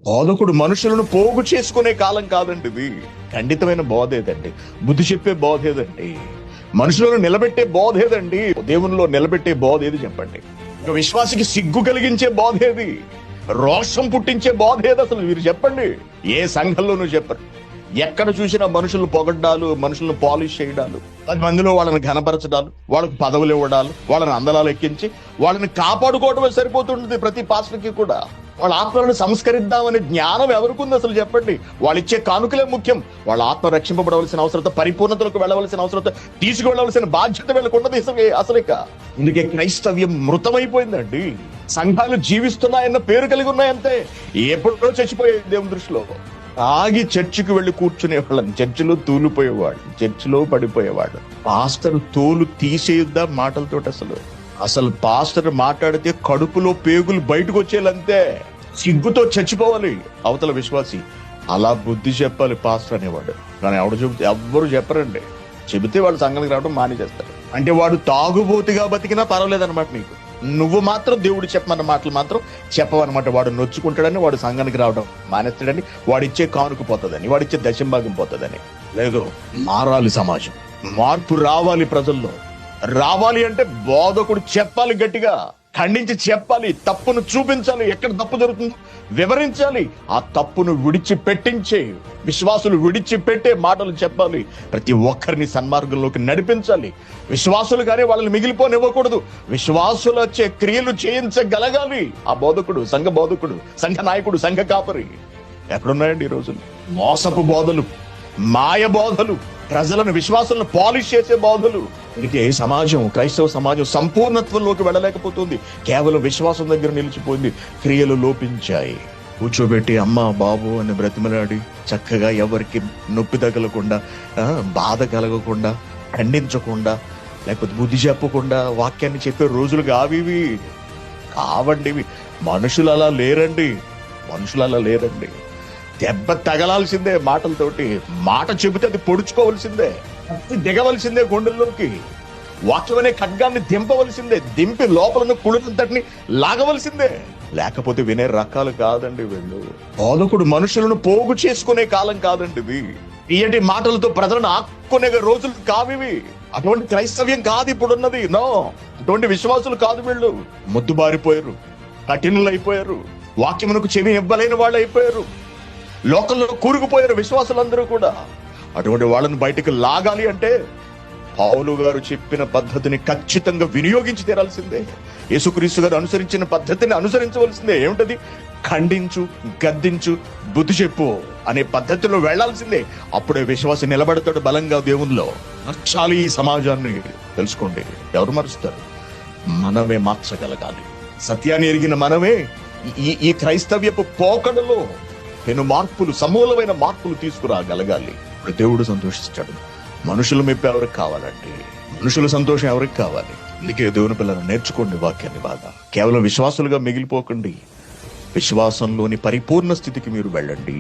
బోధకుడు మనుషులను పోగు చేసుకునే కాలం కాదండి ఇది. ఖండితమైన బోధ ఏదండి? బుద్ధి చెప్పే బోధ ఏదండి? మనుషులను నిలబెట్టే బోధ ఏదండి? దేవునిలో నిలబెట్టే బోధ ఏది చెప్పండి? ఒక విశ్వాసికి సిగ్గు కలిగించే బోధ ఏది? రోషం పుట్టించే బోధ ఏది అసలు? మీరు చెప్పండి. ఏ సంఘంలోనూ చెప్పరు. ఎక్కడ చూసినా మనుషులను పొగడ్డాలు, మనుషులను పాలిష్ చేయడాలు, 10 మందిలో వాళ్ళని ఘనపరచడాలు, వాళ్ళకు పదవులు ఇవ్వడాలు, వాళ్ళని అందలాలు ఎక్కించి వాళ్ళని కాపాడుకోవడమే సరిపోతుంటుంది ప్రతి పాస్టర్కి కూడా. వాళ్ళ ఆత్మలను సంస్కరిద్దామనే జ్ఞానం ఎవరికి ఉంది అసలు చెప్పండి? వాళ్ళు ఇచ్చే కానుకలే ముఖ్యం. వాళ్ళ ఆత్మ రక్షింపబడవలసిన అవసరత, పరిపూర్ణతలకు వెళ్ళవలసిన అవసరత, తీసుకువెళ్ళవలసిన బాధ్యత వీళ్ళకున్నది అసలు ఇక. ఇందుకే క్రైస్తవ్యం మృతమైపోయిందండి. సంఘాలు జీవిస్తున్నాయన్న పేరు కలిగి ఉన్నాయంతే. ఎప్పుడో చచ్చిపోయాయి దేవుని దృష్టిలో. ఆగి చర్చికి వెళ్లి కూర్చునే వాళ్ళని, చర్చిలో తూలిపోయేవాడు, చర్చిలో పడిపోయేవాడు. పాస్టర్ తోలు తీసేయుద్దా మాటలతో? అసలు పాస్టర్ మాట్లాడితే కడుపులో పేగులు బయటకు వచ్చేయాలంతే. సిగ్గుతో చచ్చిపోవాలి అవతల విశ్వాసి. అలా బుద్ధి చెప్పాలి పాస్టర్ అనేవాడు. కానీ ఎవ్వరు చెప్పరండి. చెబితే వాడు సంఘానికి రావడం మానేసేస్తారు. అంటే వాడు తాగుబోతుగా బతికినా పర్వాలేదన్నమాట నీకు. నువ్వు మాత్రం దేవుడు చెప్పమన్న మాటలు మాత్రం చెప్పవన్నమాట. వాడు నొచ్చుకుంటాడని, వాడు సంఘానికి రావడం మానేస్తాడని, వాడిచ్చే కానుక పోతుందని, వాడిచ్చే దశంభాగం పోతుందని. లేదు, మారాలి సమాజం. మార్పు రావాలి ప్రజల్లో. రావాలి అంటే బోధకుడు చెప్పాలి, గట్టిగా ఖండించి చెప్పాలి, తప్పును చూపించాలి, ఎక్కడ తప్పు జరుగుతుందో వివరించాలి, ఆ తప్పును విడిచిపెట్టించే విశ్వాసులు విడిచిపెట్టే మాటలు చెప్పాలి. ప్రతి ఒక్కరిని సన్మార్గంలోకి నడిపించాలి. విశ్వాసులు కానీ వాళ్ళని మిగిలిపోనివ్వకూడదు. విశ్వాసులు వచ్చే క్రియలు చేయించగలగాలి ఆ బోధకుడు, సంఘ బోధకుడు, సంఘ నాయకుడు, సంఘ కాపరి. ఎక్కడున్నాయండి ఈ రోజులు? మోసపు బోధలు, మాయ బోధలు, ప్రజలను, విశ్వాసాలను పాలిష్ చేసే బోధలు. అందుకే సమాజం, క్రైస్తవ సమాజం సంపూర్ణత్వంలోకి వెళ్ళలేకపోతుంది. కేవలం విశ్వాసం దగ్గర నిలిచిపోయింది. క్రియలు లోపించాయి. కూర్చోబెట్టి అమ్మ బాబు అని బ్రతిమలాడి చక్కగా ఎవరికి నొప్పి తగలకుండా, బాధ కలగకుండా, ఖండించకుండా, లేకపోతే బుద్ధి చెప్పకుండా వాక్యాన్ని చెప్పే రోజులు కావండి. మనుషులు అలా లేరండి. దెబ్బ తగలాల్సిందే మాటలతోటి. మాట చెబితే అది పొడుచుకోవలసిందే, దిగవలసిందే గుండెల్లోకి. వాక్యం అనే ఖడ్గాన్ని దింపవలసిందే, దింపి లోపల కుళ్ళంతటిని లాగవలసిందే. లేకపోతే వినే రకాలు కాదండి వీళ్ళు. బోధకుడు మనుషులను పోగు చేసుకునే కాలం కాదండి ఇది. తీయటి మాటలతో ప్రజలను ఆక్కునే రోజులు కావివి. అటువంటి క్రైస్తవ్యం కాదు ఇప్పుడున్నది. నో, అటువంటి విశ్వాసులు కాదు వీళ్ళు. ముద్దుబారిపోయారు, కఠినులు అయిపోయారు, వాక్యమునకు చెవి ఇవ్వలేని వాళ్ళు అయిపోయారు, లోకంలో కూరుకుపోయారు విశ్వాసులందరూ కూడా. అటువంటి వాళ్ళని బయటకు లాగాలి అంటే పౌలు గారు చెప్పిన పద్ధతిని ఖచ్చితంగా వినియోగించి తీరాల్సిందే. యేసుక్రీస్తు గారు అనుసరించిన పద్ధతిని అనుసరించవలసిందే. ఏమిటది? ఖండించు, గద్దించు, బుద్ధి చెప్పు అనే పద్ధతిలో వెళ్లాల్సిందే. అప్పుడే విశ్వాసం నిలబడతాడు బలంగా దేవునిలో. మార్చాలి ఈ సమాజాన్ని. తెలుసుకోండి, ఎవరు మారుస్తారు? మనమే మార్చగలగాలి. సత్యాన్ని ఎరిగిన మనమే ఈ క్రైస్తవ్యపు పోకడలో పెను మార్పులు, సమూలమైన మార్పులు తీసుకురాగలగాలి. ఇప్పుడు దేవుడు సంతోషిస్తాడు. మనుషుల మెప్పు ఎవరికి కావాలండి? మనుషుల సంతోషం ఎవరికి కావాలి? అందుకే దేవుని పిల్లలు నేర్చుకోండి వాక్యాన్ని బాగా. కేవలం విశ్వాసులుగా మిగిలిపోకండి. విశ్వాసంలోని పరిపూర్ణ స్థితికి మీరు వెళ్ళండి.